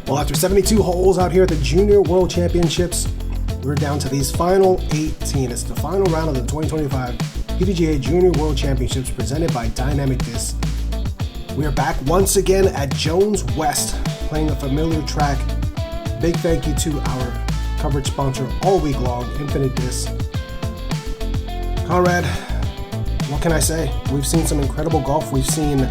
Well, after 72 holes out here at the Junior World Championships, we're down to these final 18. It's the final round of the 2025 PDGA Junior World Championships presented by Dynamic Disc. We are back once again at Jones West, playing a familiar track. Big thank you to our coverage sponsor all week long, Infinite Disc. Conrad, what can I say? We've seen some incredible golf. We've seen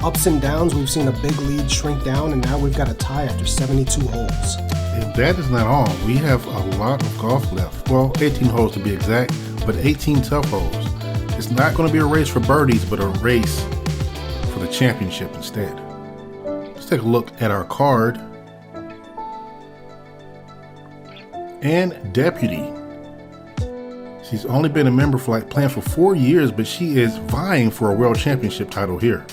ups and downs. We've seen a big lead shrink down, and now we've got a tie after 72 holes. And that is not all. We have a lot of golf left. Well, 18 holes to be exact, but 18 tough holes. It's not going to be a race for birdies, but a race for the championship instead. Let's take a look at our card. And Deputy. She's only been a member for playing for 4 years, but she is vying for a world championship title here.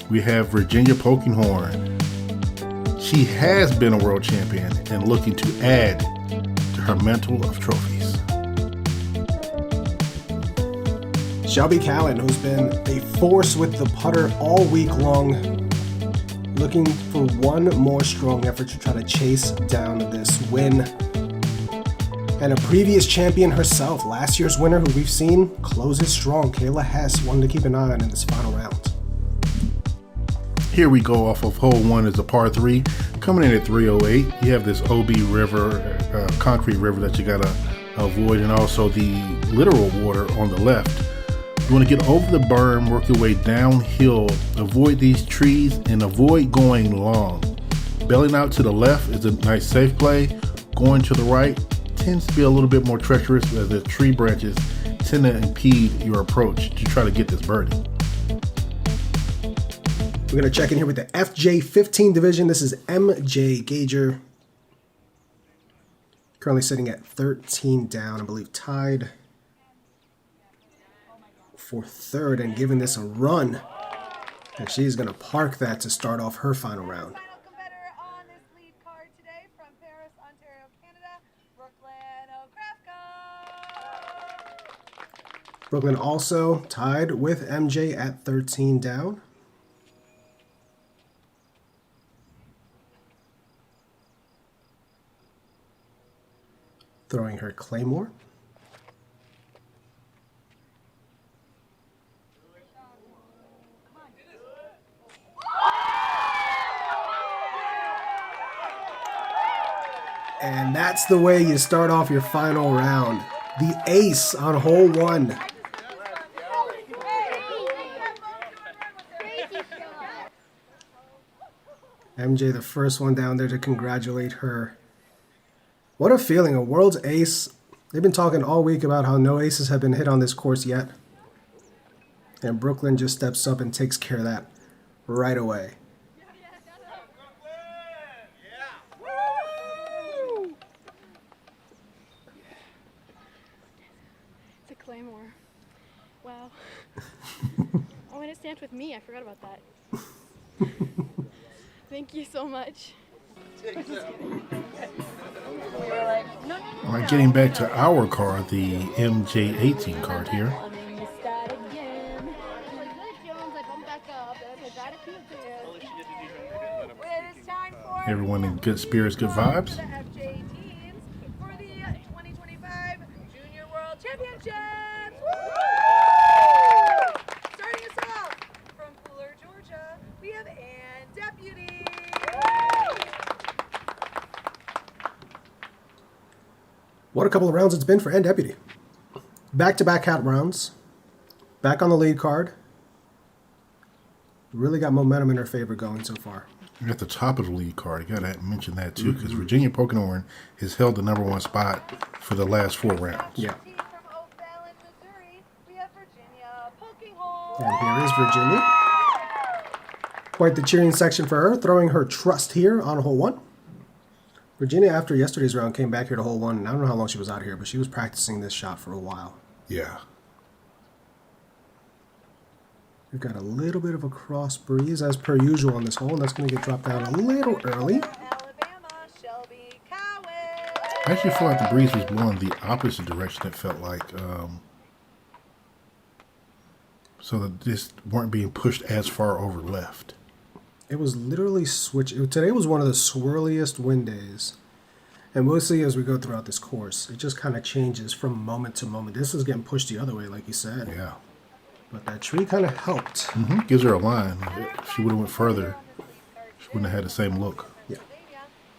We have Virginia Polkinghorne. She has been a world champion and looking to add to her mantle of trophies. Shelby Cowen, who's been a force with the putter all week long, looking for one more strong effort to try to chase down this win. And a previous champion herself, last year's winner who we've seen closes strong, Kayla Hess, one to keep an eye on in this final round. Here we go off of hole 1 is a par 3. Coming in at 308, you have this OB river, concrete river that you gotta avoid, and also the literal water on the left. You want to get over the berm, work your way downhill, avoid these trees, and avoid going long. Belling out to the left is a nice safe play. Going to the right tends to be a little bit more treacherous as the tree branches tend to impede your approach to try to get this birdie. We're going to check in here with the FJ18 division. This is MJ Gager. Currently sitting at 13 down, I believe tied for third and giving this a run. And she's going to park that to start off her final round. Final competitor on this lead card today from Paris, Ontario, Canada, Brooklyn O'Krafka. Brooklyn also tied with MJ at 13 down. Throwing her Claymore. And that's the way you start off your final round. The ace on hole 1. MJ, the first one down there to congratulate her. What a feeling, a world's ace. They've been talking all week about how no aces have been hit on this course yet. And Brooklyn just steps up and takes care of that right away. It's a Claymore. Wow. Oh, and it stands with me. I forgot about that. Thank you so much. All right, getting back to our card, the MJ18 card here. Everyone in good spirits, good vibes. For the 2025 Junior World Championships. Woo! Starting us off from Fuller, Georgia, What a couple of rounds it's been for N Deputy. Back-to-back hat rounds. Back on the lead card. Really got momentum in her favor going so far. At the top of the lead card, you got to mention that too, because Virginia Polkinghorne has held the #1 spot for the last 4 rounds. Yeah. From O'Fallon, Missouri, we have Virginia Polkinghorne. And here is Virginia. Quite the cheering section for her, throwing her trust here on hole 1. Virginia, after yesterday's round, came back here to hole 1, and I don't know how long she was out here, but she was practicing this shot for a while. Yeah. We've got a little bit of a cross breeze as per usual on this hole, and that's going to get dropped down a little early. Alabama, Shelby Cowen. I actually feel like the breeze was blowing the opposite direction, it felt like. So that this weren't being pushed as far over left. It was literally switching. Today was one of the swirliest wind days. And we'll see as we go throughout this course. It just kind of changes from moment to moment. This is getting pushed the other way, like you said. Yeah. But that tree kind of helped. Gives her a line. If she would have went further, she wouldn't have had the same look. Yeah.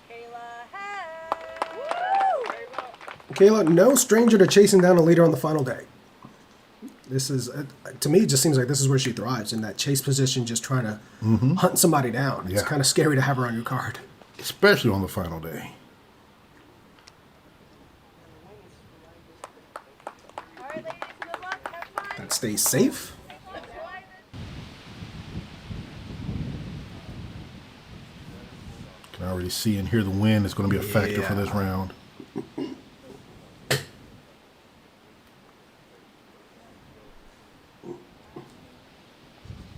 Kayla Hess. Kayla, no stranger to chasing down a leader on the final day. This is, to me, it just seems like this is where she thrives, in that chase position, just trying to hunt somebody down. It's Yeah. kind of scary to have her on your card. Especially on the final day. All right, ladies, good luck. Have fun. That stays safe. Can already see and hear the wind is going to be a factor for this round.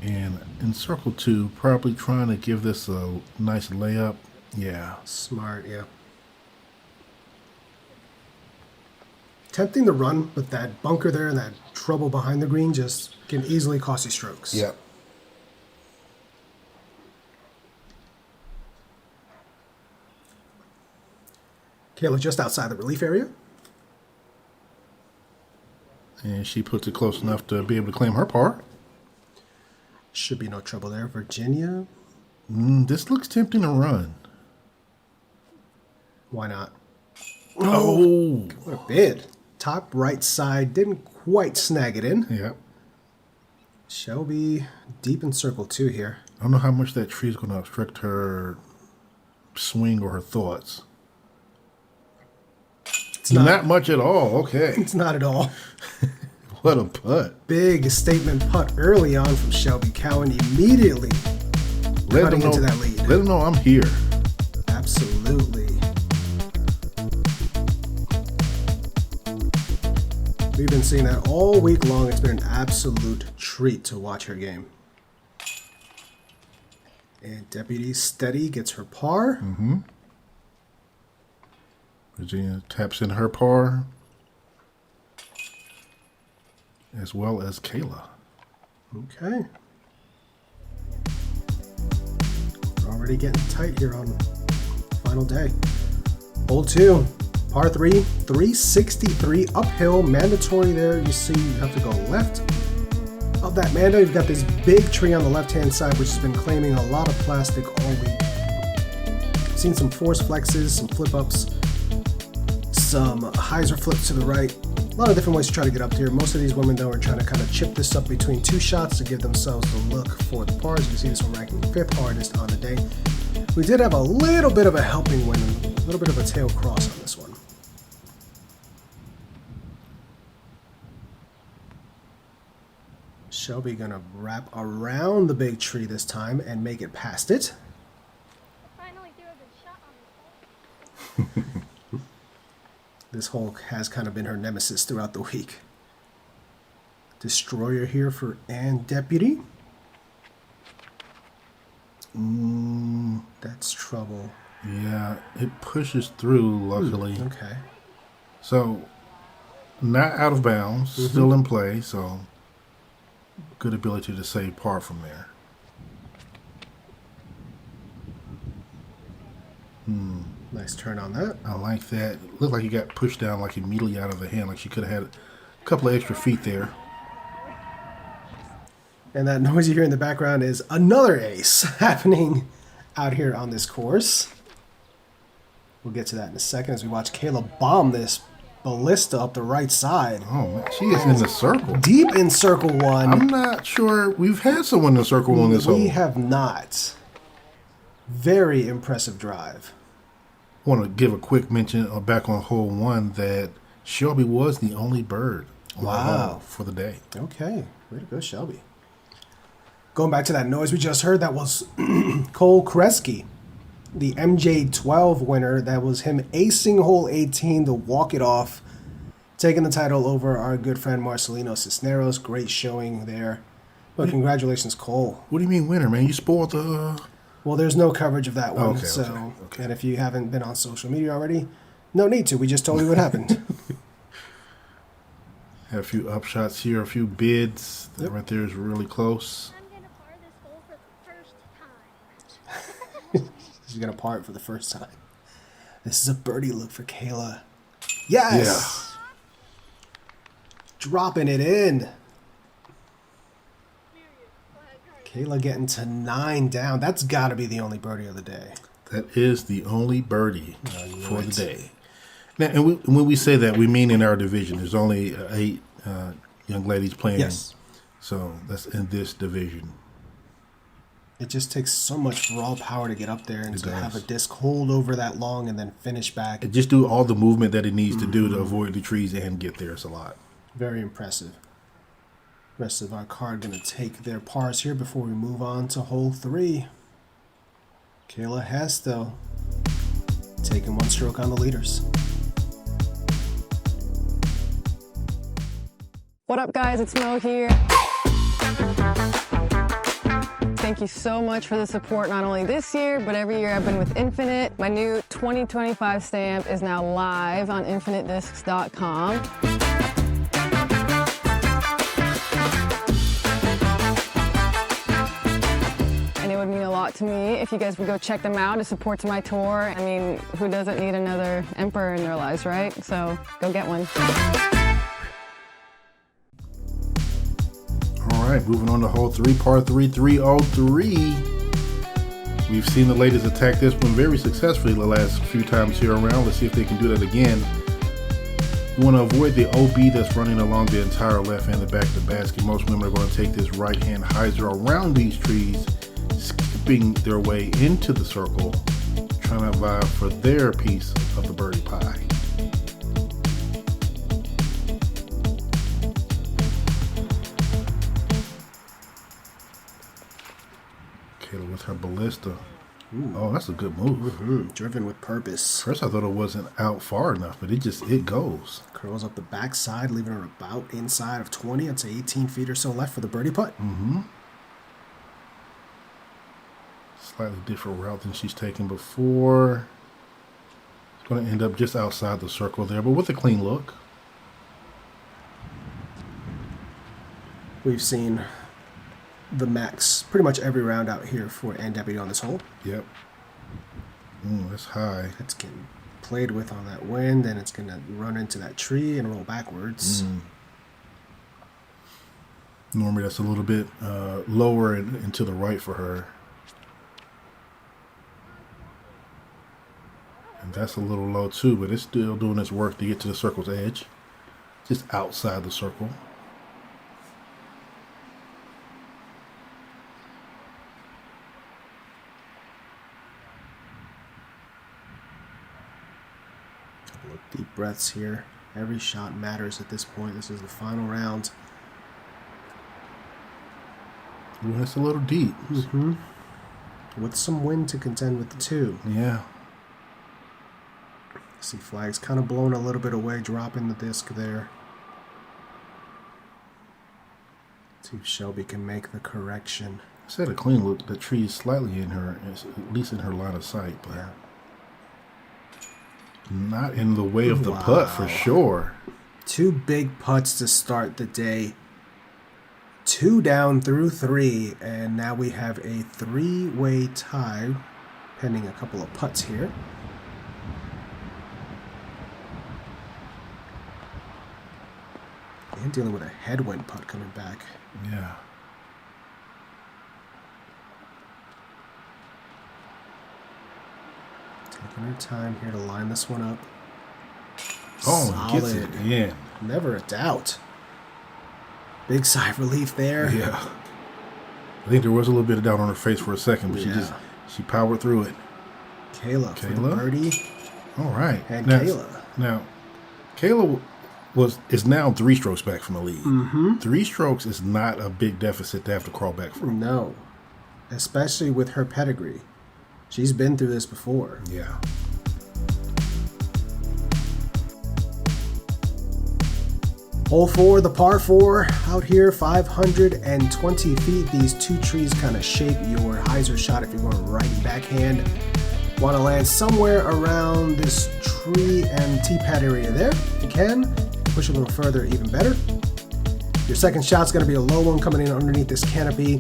And in circle 2, probably trying to give this a nice layup. Yeah. Smart, yeah. Tempting to run, but that bunker there and that trouble behind the green just can easily cost you strokes. Yep. Kayla just outside the relief area. And she puts it close enough to be able to claim her par. Should be no trouble there. Virginia, This looks tempting to run. why not? Oh. What a bid. Top right side, didn't quite snag it in. Yep. Shelby deep in circle 2 here. I don't know how much that tree is going to obstruct her swing or her thoughts. It's not much at all. Okay. It's not at all. What a putt. Big statement putt early on from Shelby Cowen, immediately cutting into that lead. Let them know I'm here. Absolutely. We've been seeing that all week long. It's been an absolute treat to watch her game. And Deputy steady gets her par. Virginia taps in her par, as well as Kayla. Okay. We're already getting tight here on final day. Hole 2, par 3, 363 uphill, mandatory there. You see you have to go left of that Mando. You've got this big tree on the left-hand side, which has been claiming a lot of plastic all week. Seen some force flexes, some flip-ups, some hyzer flips to the right. A lot of different ways to try to get up here. Most of these women, though, are trying to kind of chip this up between 2 shots to give themselves the look for the pars. You can see this one ranking 5th hardest on the day. We did have a little bit of a helping wind, a little bit of a tail cross on this one. Shelby gonna wrap around the big tree this time and make it past it. Finally threw a good shot on this hole. This hole has kind of been her nemesis throughout the week. Destroyer here for Ann Deputy. That's trouble. Yeah, it pushes through, luckily. Okay. So, not out of bounds, still in play, so good ability to save par from there. Nice turn on that. I like that. It looked like he got pushed down like immediately out of the hand, like she could have had a couple of extra feet there. And that noise you hear in the background is another ace happening out here on this course. We'll get to that in a second as we watch Kayla bomb this Ballista up the right side. Oh, man. She is in the circle. Deep in circle one. I'm not sure we've had someone in the circle on this hole. We have not. Very impressive drive. I want to give a quick mention back on hole 1 that Shelby was the only bird on the hole for the day. Okay. Way to go, Shelby. Going back to that noise we just heard, that was Cole Kresge, the MJ12 winner. That was him acing hole 18 to walk it off, taking the title over our good friend Marcelino Cisneros. Great showing there. But congratulations, Cole. What do you mean winner, man? You spoiled the... Well, there's no coverage of that one. Okay. And if you haven't been on social media already, no need to. We just told you what happened. Had a few upshots here, a few bids. That right there is really close. I'm going to par this hole for the first time. She's going to par it for the first time. This is a birdie look for Kayla. Yes! Yeah. Dropping it in. Kayla getting to 9 down. That's got to be the only birdie of the day. That is the only birdie for the day. Now, and when we say that, we mean in our division. There's only 8 young ladies playing. Yes. So that's in this division. It just takes so much raw power to get up there and to have a disc hold over that long and then finish back. And just do all the movement that it needs to do to avoid the trees and get there. It's a lot. Very impressive. Rest of our card going to take their pars here before we move on to hole 3. Kayla Hess, though, taking 1 stroke on the leaders. What up, guys? It's Mo here. Thank you so much for the support, not only this year, but every year I've been with Infinite. My new 2025 stamp is now live on infinitediscs.com. And it would mean a lot to me if you guys would go check them out. It supports my tour. I mean, who doesn't need another emperor in their lives, right? So go get one. All right, moving on to hole 3, par 3, 303. We've seen the ladies attack this one very successfully the last few times here around. Let's see if they can do that again. You want to avoid the OB that's running along the entire left and the back of the basket. Most women are going to take this right-hand hyzer around these trees, skipping their way into the circle, trying to vie for their piece of the birdie pie. Kayla with her ballista. Ooh. Oh, that's a good move. Driven with purpose. First I thought it wasn't out far enough, but it goes. Curls up the backside, leaving her about inside of 20. I'd say 18 feet or so left for the birdie putt. Slightly different route than she's taken before. It's going to end up just outside the circle there, but with a clean look. We've seen the max pretty much every round out here for NW on this hole. Yep. That's high. It's getting played with on that wind, and it's going to run into that tree and roll backwards. Normally that's a little bit lower and to the right for her. And that's a little low too, but it's still doing its work to get to the circle's edge. Just outside the circle. Deep breaths here. Every shot matters at this point. This is the final round. Ooh, that's a little deep. With some wind to contend with the 2. Yeah. See flags kind of blown a little bit away, dropping the disc there. See if Shelby can make the correction. I said a clean look. The tree is slightly in her, at least in her line of sight, but yeah. Not in the way of the putt for sure. 2 big putts to start the day. 2 down through 3, and now we have a 3-way tie, pending a couple of putts here. And dealing with a headwind putt coming back. Yeah. Taking her time here to line this one up. Oh, Gets it in. Never a doubt. Big sigh of relief there. Yeah. I think there was a little bit of doubt on her face for a second, but she powered through it. Kayla for the birdie. All right. And Now, Kayla is now 3 strokes back from the lead. Mm-hmm. 3 strokes is not a big deficit to have to crawl back from. No. Especially with her pedigree. She's been through this before. Yeah. Hole 4, the par 4 out here, 520 feet. These 2 trees kind of shape your hyzer shot if you're going right backhand. Want to land somewhere around this tree and tee pad area there. If you can, push a little further, even better. Your second shot's going to be a low one coming in underneath this canopy.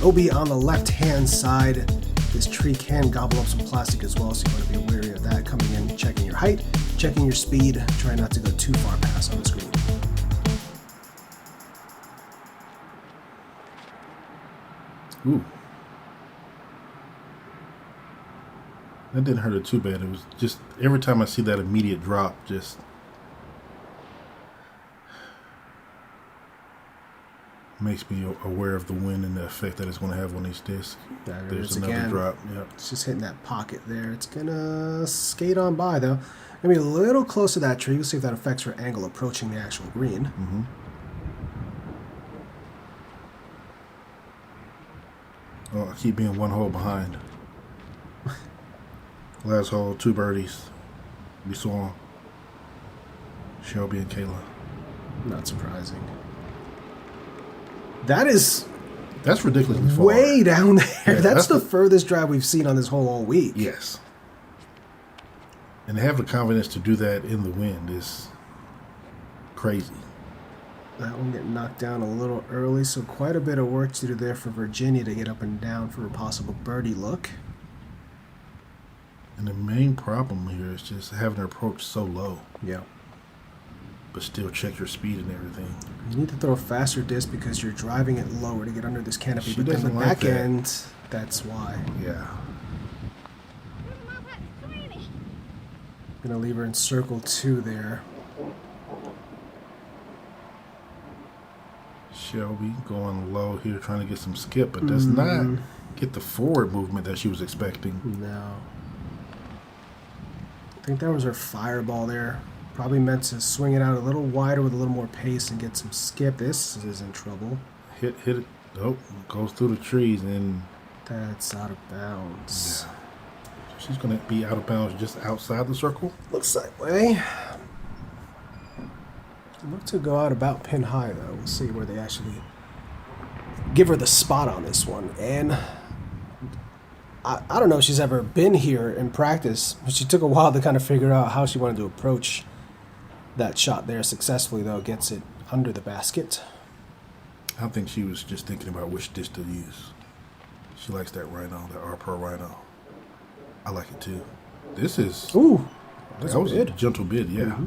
OB on the left-hand side. This tree can gobble up some plastic as well, so you want to be wary of that coming in, checking your height, checking your speed, try not to go too far past on the screen. Ooh. That didn't hurt her too bad. It was just every time I see that immediate drop, just makes me aware of the wind and the effect that it's going to have on these discs. There's another drop. Yep. It's just hitting that pocket there. It's going to skate on by, though. Maybe a little close to that tree. We'll see if that affects her angle approaching the actual green. Mm-hmm. Oh, I keep being 1 hole behind. Last hole, 2 birdies. We saw Shelby and Kayla. Not surprising. That's ridiculously far. Way down there. Yeah, that's the furthest drive we've seen on this hole all week. Yes. And to have the confidence to do that in the wind is crazy. That one getting knocked down a little early, so quite a bit of work to do there for Virginia to get up and down for a possible birdie look. And the main problem here is just having her approach so low. Yeah. But still check your speed and everything. You need to throw a faster disc because you're driving it lower to get under this canopy. She but then the doesn't like back end, that's why. Yeah. Gonna leave her in circle 2 there. Shelby going low here, trying to get some skip, but does not get the forward movement that she was expecting. No. I think that was her fireball there. Probably meant to swing it out a little wider with a little more pace and get some skip. This is in trouble. Hit it. Nope. Goes through the trees and that's out of bounds. Yeah. She's going to be out of bounds just outside the circle. Looks that way. Look to go out about pin high, though. We'll see where they actually give her the spot on this one. And I don't know if she's ever been here in practice, but she took a while to kind of figure out how she wanted to approach that shot there successfully, though. Gets it under the basket. I think she was just thinking about which disc to use. She likes that Rhino, that ARP Rhino. I like it too. This is... Ooh, that was a gentle bid, yeah. Mm-hmm.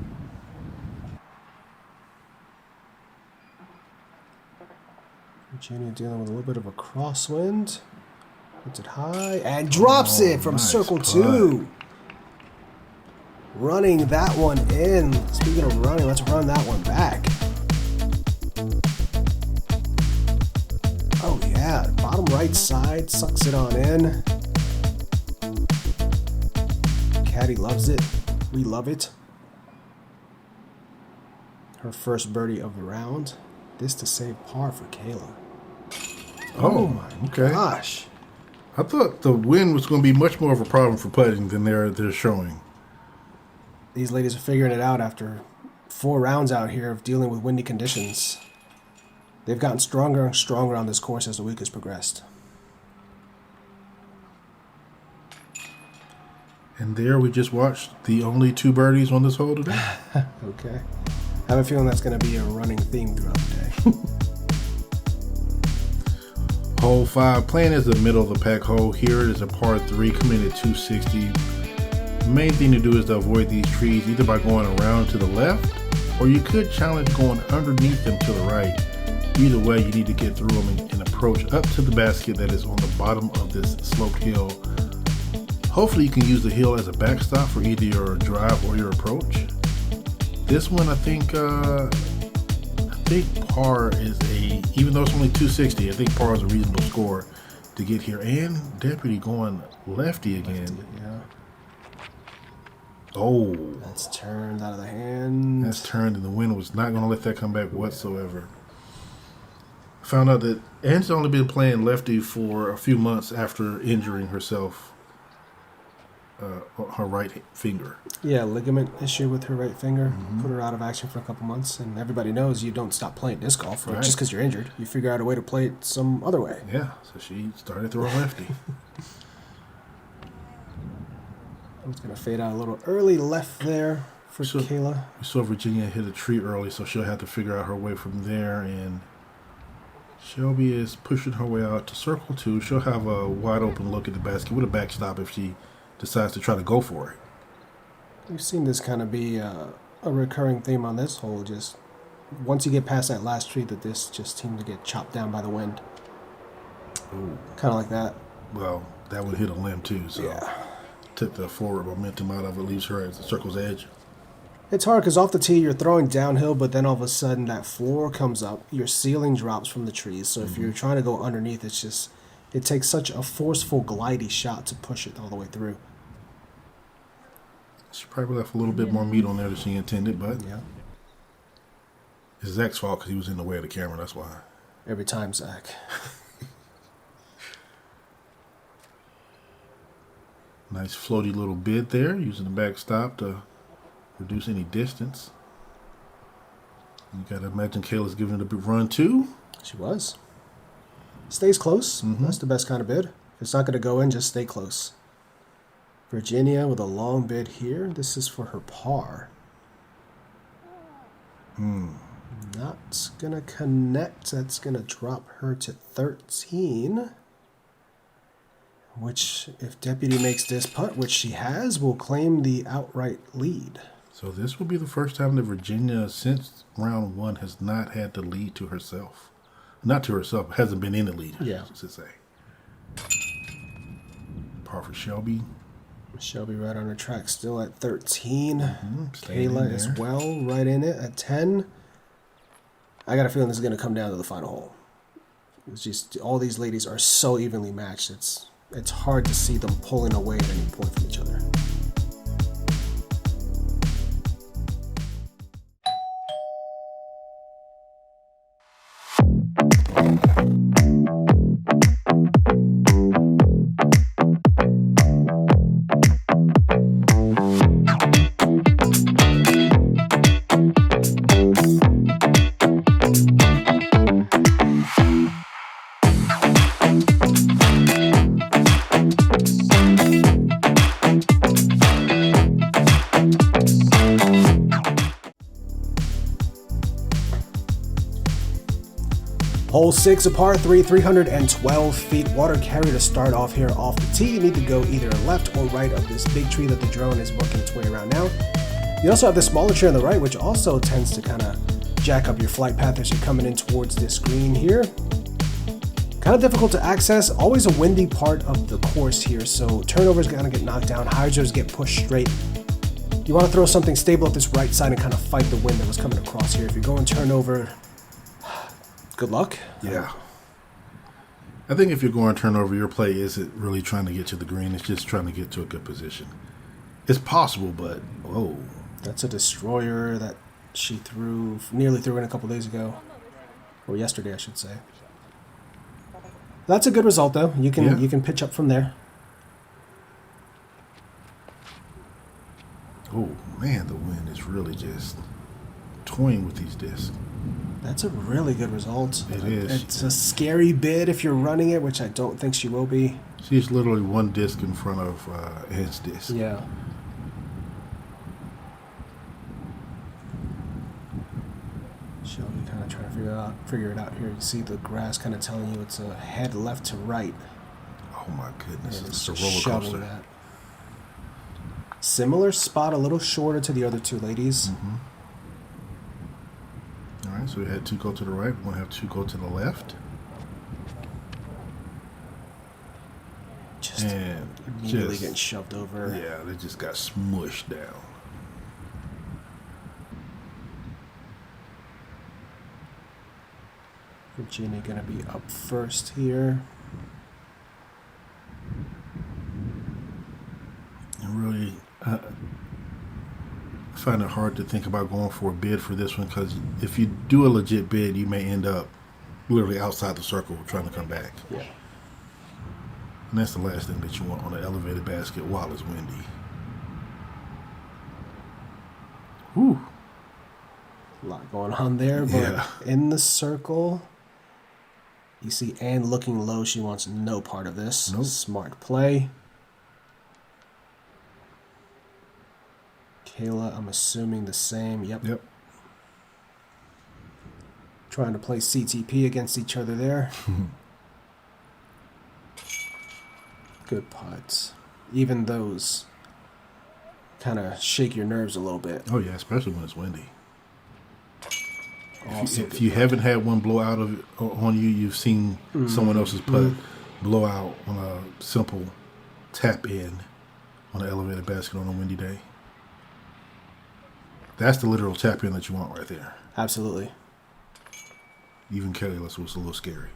Virginia dealing with a little bit of a crosswind. Puts it high and drops it from nice circle putt. 2. Running that one in. Speaking of running, let's run that one back. Oh yeah, bottom right side, sucks it on in. Caddy loves it. We love it. Her first birdie of the round. This to save par for Kayla. Oh my gosh. I thought the wind was going to be much more of a problem for putting than they're showing. These ladies are figuring it out after 4 rounds out here of dealing with windy conditions. They've gotten stronger and stronger on this course as the week has progressed. And there we just watched the only 2 birdies on this hole today. Okay. I have a feeling that's going to be a running theme throughout the day. Hole 5, playing as the middle of the pack hole. Here it is a par 3, coming in at 260. The main thing to do is to avoid these trees either by going around to the left, or you could challenge going underneath them to the right. Either way, you need to get through them and approach up to the basket that is on the bottom of this sloped hill. Hopefully you can use the hill as a backstop for either your drive or your approach. This one, I think par is even though it's only 260, I think par is a reasonable score to get here. And Deputy going lefty again. Yeah. Oh. That's turned out of the hand. That's turned, and the wind was not going to let that come back whatsoever. Found out that Anne's only been playing lefty for a few months after injuring herself, her right finger. Yeah, ligament issue with her right finger. Put her out of action for a couple months, and everybody knows you don't stop playing disc golf just because you're injured. You figure out a way to play it some other way. Yeah, so she started throwing lefty. It's going to fade out a little early left there for Kayla. We saw Virginia hit a tree early, so she'll have to figure out her way from there, and Shelby is pushing her way out to circle 2. She'll have a wide open look at the basket with a backstop if she decides to try to go for it. We've seen this kind of be a recurring theme on this hole. Just once you get past that last tree, that this just seemed to get chopped down by the wind. Ooh. Kind of like that. Well, that would hit a limb too, so yeah. Took the forward momentum out of it, leaves her at the circle's edge. It's hard because off the tee you're throwing downhill, but then all of a sudden that floor comes up, your ceiling drops from the trees. So if you're trying to go underneath, it takes such a forceful, glidey shot to push it all the way through. She probably left a little bit more meat on there than she intended, but yeah, it's Zach's fault because he was in the way of the camera. That's why. Every time, Zach. Nice floaty little bid there, using the backstop to reduce any distance. You got to imagine Kayla's giving it a big run too. She was. Stays close. That's the best kind of bid. If it's not going to go in, just stay close. Virginia with a long bid here. This is for her par. Not going to connect. That's going to drop her to 13. Which, if Deputy makes this putt, which she has, will claim the outright lead. So this will be the first time that Virginia, since round 1, has not had the lead to herself. Not to herself, hasn't been in the lead, I should say. Par for Shelby. Shelby right on her track, still at 13. Kayla as well, right in it at 10. I got a feeling this is going to come down to the final hole. It's just all these ladies are so evenly matched. It's hard to see them pulling away at any point from each other. Hole 6, a par 3, 312 feet. Water carry to start off here off the tee. You need to go either left or right of this big tree that the drone is working its way around now. You also have the smaller tree on the right, which also tends to kind of jack up your flight path as you're coming in towards this green here. Kind of difficult to access. Always a windy part of the course here, so turnovers are going to get knocked down. Hyzers get pushed straight. You want to throw something stable at this right side and kind of fight the wind that was coming across here. If you're going turnover, good luck. Yeah. I think if you're going turnover, your play isn't really trying to get to the green. It's just trying to get to a good position. It's possible, but whoa. That's a destroyer that she nearly threw in a couple days ago. Or yesterday, I should say. That's a good result, though. You can pitch up from there. Oh, man, the wind is really just toying with these discs. That's a really good result. It is. It's a scary bid if you're running it, which I don't think she will be. She's literally one disc in front of Ed's disc. Yeah. Shelby kind of trying to figure it out here. You see the grass kind of telling you it's a head left to right. Oh my goodness, it's it's a roller coaster. that. Similar spot, a little shorter to the other two ladies. All right, so we had 2 go to the right. We're going to have 2 go to the left. Just immediately getting shoved over. Yeah, they just got smushed down. Virginia going to be up first here. And really, I find it hard to think about going for a bid for this one because if you do a legit bid, you may end up literally outside the circle trying to come back. Yeah. And that's the last thing that you want on an elevated basket while it's windy. Whew. A lot going on there, but Yeah. in the circle, you see Anne looking low. She wants no part of this. Nope. Smart play. Kayla, I'm assuming the same. Yep. Yep. Trying to play CTP against each other there. Good putts. Even those kind of shake your nerves a little bit. Oh, yeah, especially when it's windy. Also If you haven't had one blow out on you, you've seen someone else's putt blow out on a simple tap in on an elevated basket on a windy day. That's the literal tap in that you want right there. Absolutely. Even Kayla's was a little scary.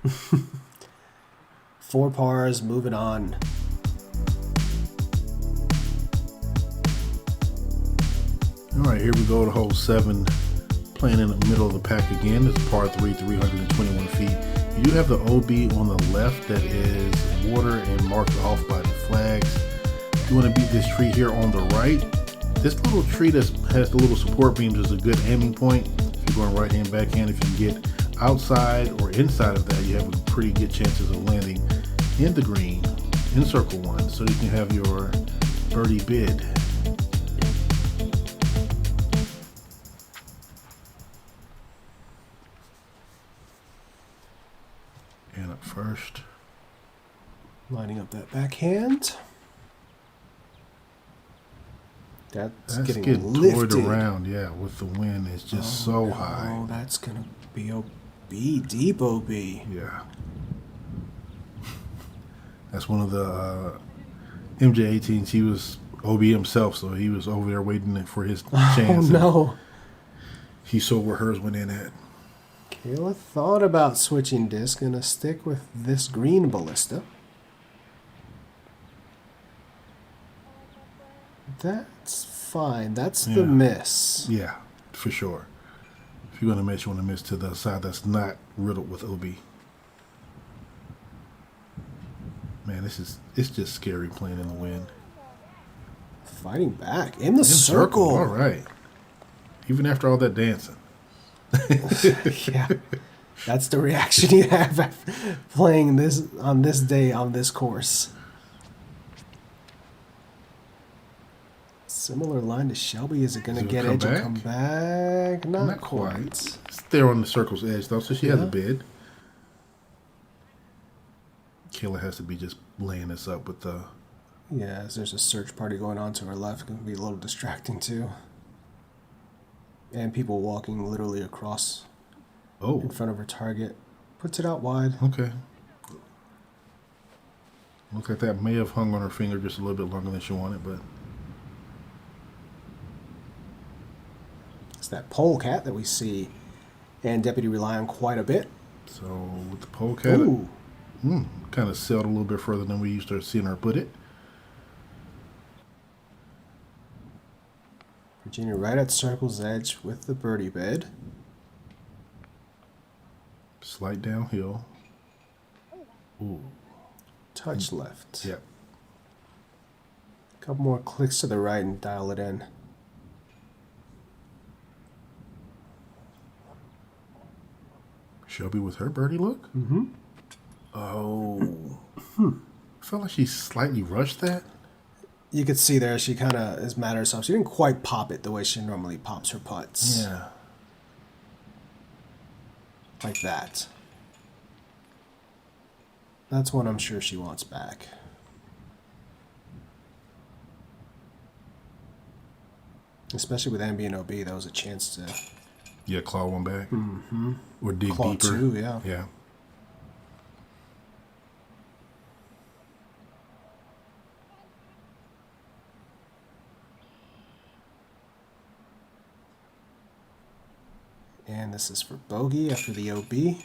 4 pars, moving on. All right, here we go to hole 7, playing in the middle of the pack again. This is par 3, 321 feet. You do have the OB on the left that is water and marked off by the flags. You want to beat this tree here on the right. This little tree that has the little support beams is a good aiming point. If you're going right hand, backhand, if you can get outside or inside of that, you have a pretty good chances of landing in the green in circle 1, so you can have your birdie bid. And up first. Lining up that backhand. That's getting lifted. Toward around, yeah, with the wind. It's just so high. Oh, that's going to be OB, deep OB. Yeah. That's one of the FJ18s. He was OB himself, so he was over there waiting for his chance. Oh, no. He saw where hers went in at. Kayla thought about switching disc. Gonna stick with this green ballista. That's fine. That's the miss. Yeah, for sure. If you're going to miss, you want to miss to the side that's not riddled with OB. Man, it's just scary playing in the wind. Fighting back in the circle. All right. Even after all that dancing. Yeah. That's the reaction you have after playing this on this day on this course. Similar line to Shelby. Is it going to get edge and come back? Not quite. It's there on the circle's edge, though, so she has a bid. Kayla has to be just laying this up with the... Yeah, as there's a search party going on to her left. It can be a little distracting, too. And people walking literally across in front of her target. Puts it out wide. Okay. Looks like that may have hung on her finger just a little bit longer than she wanted, but... It's that polecat that we see and Deputy rely on quite a bit. So with the polecat, kind of sailed a little bit further than we used to seeing her put it. Virginia right at circle's edge with the birdie bed. Slight downhill. Ooh. Touch left. Yep. Couple more clicks to the right and dial it in. Shelby with her birdie look? Mm-hmm. Oh. I felt like she slightly rushed that. You could see there she kind of is mad at herself. She didn't quite pop it the way she normally pops her putts. Yeah. Like that. That's one I'm sure she wants back. Especially with M being OB, that was a chance to... Yeah, claw one back. Mm-hmm. Or dig claw deeper. Two, yeah. Yeah. And this is for bogey after the OB.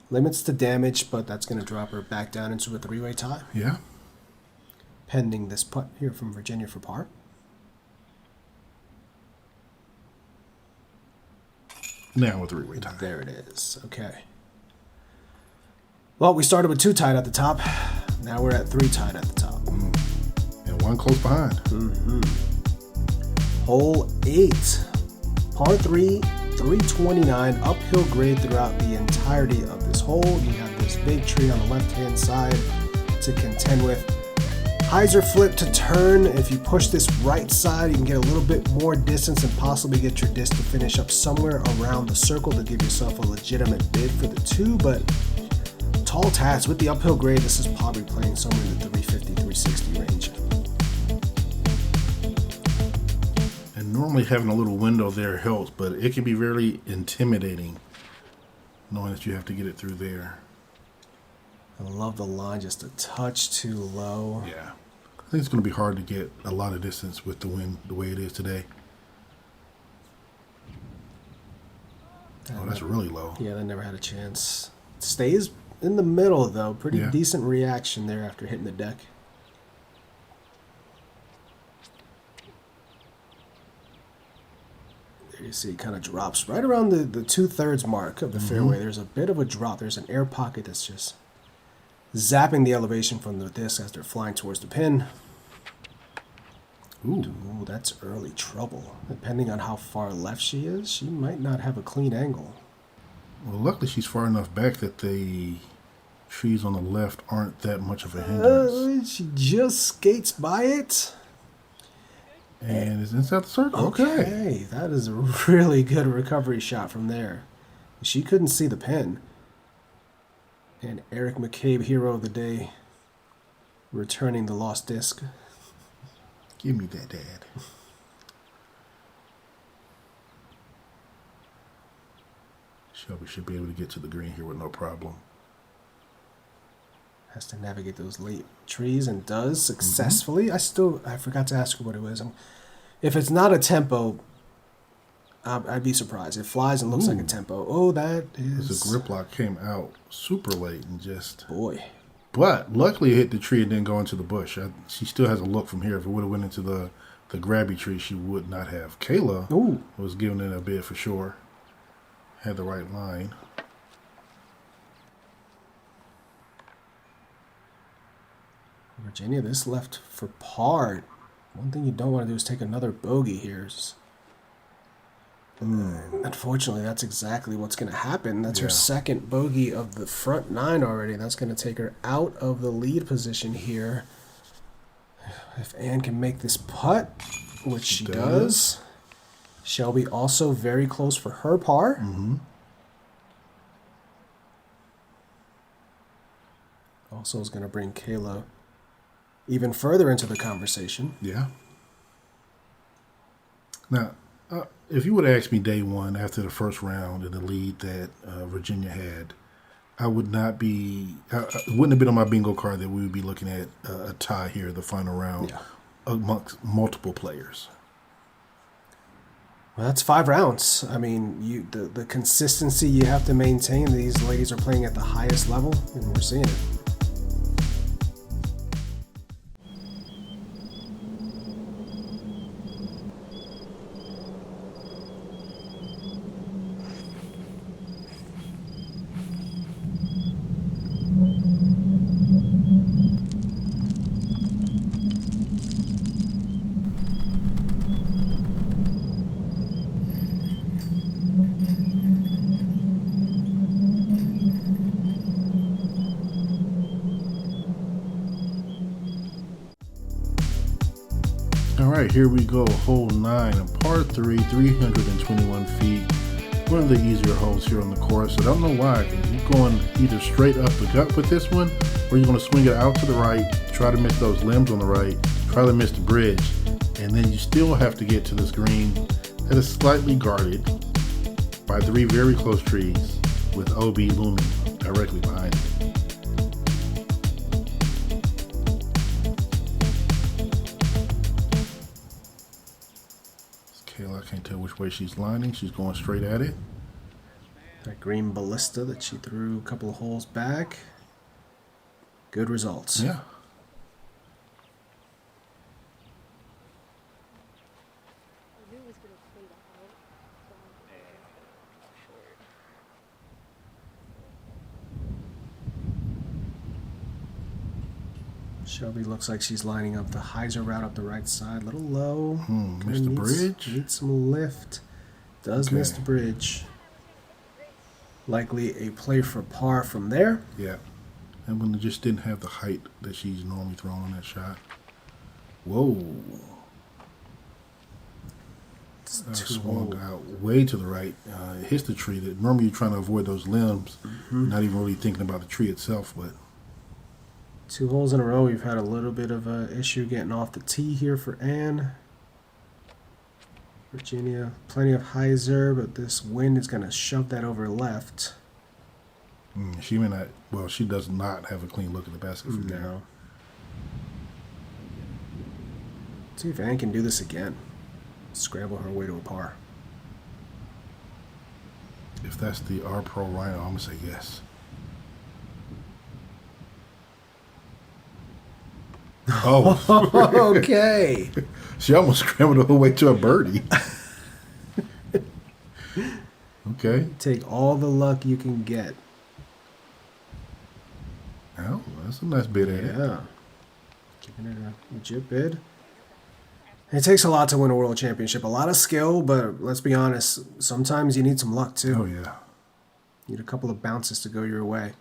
Limits the damage, but that's going to drop her back down into a 3-way tie. Yeah. Pending this putt here from Virginia for par. Now a 3-way tie. There it is. Okay. Well, we started with 2 tied at the top. Now we're at 3 tied at the top. And 1 close behind. Hole 8. Par 3, 329. Uphill grade throughout the entirety of this hole. You have this big tree on the left-hand side to contend with. Hyzer flip to turn. If you push this right side, you can get a little bit more distance and possibly get your disc to finish up somewhere around the circle to give yourself a legitimate bid for the 2. But tall tats with the uphill grade, this is probably playing somewhere in the 350, 360 range. And normally having a little window there helps, but it can be very intimidating knowing that you have to get it through there. I love the line just a touch too low. Yeah. I think it's going to be hard to get a lot of distance with the wind the way it is today. Oh, that's really low. Yeah, that never had a chance. Stays in the middle, though. Pretty decent reaction there after hitting the deck. There you see it kind of drops right around the 2/3 mark of the fairway. There's a bit of a drop. There's an air pocket that's just zapping the elevation from the disc as they're flying towards the pin. Ooh, that's early trouble. Depending on how far left she is, she might not have a clean angle. Well, luckily she's far enough back that the trees on the left aren't that much of a hindrance. She just skates by it. And it's inside the circle. Okay, that is a really good recovery shot from there. She couldn't see the pin. And Eric McCabe, hero of the day, returning the lost disc. Give me that, Dad. Shelby should be able to get to the green here with no problem. Has to navigate those late trees and does successfully. I forgot to ask her what it was. If it's not a tempo, I'd be surprised. It flies and looks like a tempo. Oh, that is... The grip lock came out super late and just... Boy. But luckily it hit the tree and didn't go into the bush. She still has a look from here. If it would have went into the grabby tree, she would not have. Kayla was giving it a bid for sure. Had the right line. Virginia, this left for par. One thing you don't want to do is take another bogey here. Unfortunately, that's exactly what's going to happen. That's her second bogey of the front 9 already. That's going to take her out of the lead position here. If Ann can make this putt, which she does. Shelby also very close for her par. Also is going to bring Kayla even further into the conversation. Yeah. Now, if you would have asked me day one after the first round in the lead that Virginia had, I would not be. It wouldn't have been on my bingo card that we would be looking at a tie here, the final round, amongst multiple players. Well, that's 5 rounds. I mean, the consistency you have to maintain. These ladies are playing at the highest level, and we're seeing it. All right, here we go. Hole 9, a par 3, 321 feet. One of the easier holes here on the course. I don't know why. You're going either straight up the gut with this one, or you're going to swing it out to the right, try to miss those limbs on the right, try to miss the bridge, and then you still have to get to this green that is slightly guarded by 3 very close trees with OB looming directly behind it. Kayla, I can't tell which way she's lining. She's going straight at it. That green ballista that she threw a couple of holes back. Good results. Yeah. Shelby looks like she's lining up the hyzer route up the right side. A little low. Missed the bridge. Needs some lift. Does miss the bridge. Likely a play for par from there. Yeah. And when it just didn't have the height that she's normally throwing on that shot. Whoa. Swung out way to the right. It hits the tree. That normally you're trying to avoid those limbs. Not even really thinking about the tree itself, but 2 holes in a row. We've had a little bit of an issue getting off the tee here for Ann. Virginia, plenty of hyzer, but this wind is going to shove that over left. She may not. Well, she does not have a clean look at the basket from there. Let's see if Ann can do this again. Scramble her way to a par. If that's the ARP Pro Rhino, I'm gonna say yes. Oh, okay. She almost scrambled her way to a birdie. Okay. Take all the luck you can get. Well, that's a nice bid at it. Yeah. Giving it a legit bid. It takes a lot to win a world championship. A lot of skill, but let's be honest, sometimes you need some luck too. Oh, yeah. You need a couple of bounces to go your way.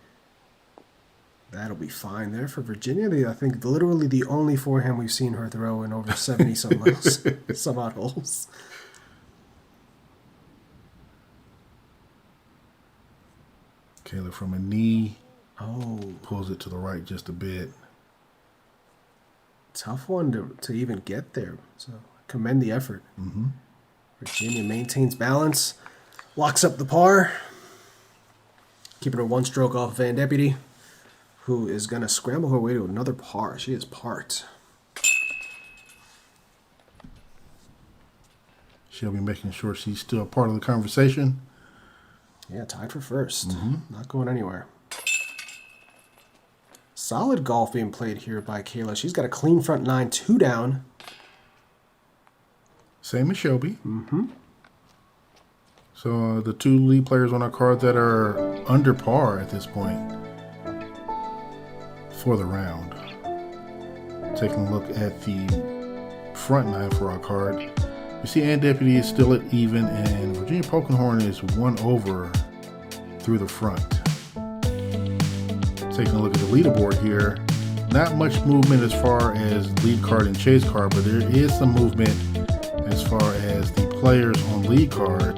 That'll be fine there for Virginia. I think literally the only forehand we've seen her throw in over 70 some odd holes. Kayla from a knee. Oh. Pulls it to the right just a bit. Tough one to even get there. So commend the effort. Virginia maintains balance. Locks up the par. Keeping her 1 stroke off Van Deputy, who is going to scramble her way to another par. She is parked. She'll be making sure she's still a part of the conversation. Yeah, tied for first. Not going anywhere. Solid golf being played here by Kayla. She's got a clean front 9, 2 down. Same as Shelby. So the 2 lead players on our card that are under par at this point for the round. Taking a look at the front 9 for our card. You see Ann Deputy is still at even, and Virginia Polkinghorne is 1 over through the front. Taking a look at the leaderboard here, not much movement as far as lead card and chase card, but there is some movement as far as the players on lead card,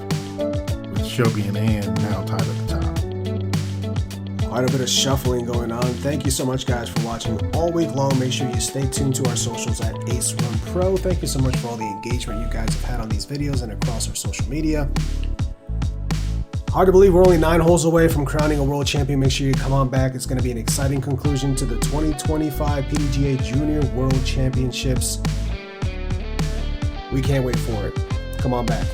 with Shelby and Ann now tied at the top. Quite a bit of shuffling going on. Thank you so much, guys, for watching all week long. Make sure you stay tuned to our socials at Ace Run Pro. Thank you so much for all the engagement you guys have had on these videos and across our social media. Hard to believe we're only 9 holes away from crowning a world champion. Make sure you come on back. It's going to be an exciting conclusion to the 2025 PDGA Junior World Championships. We can't wait for it. Come on back.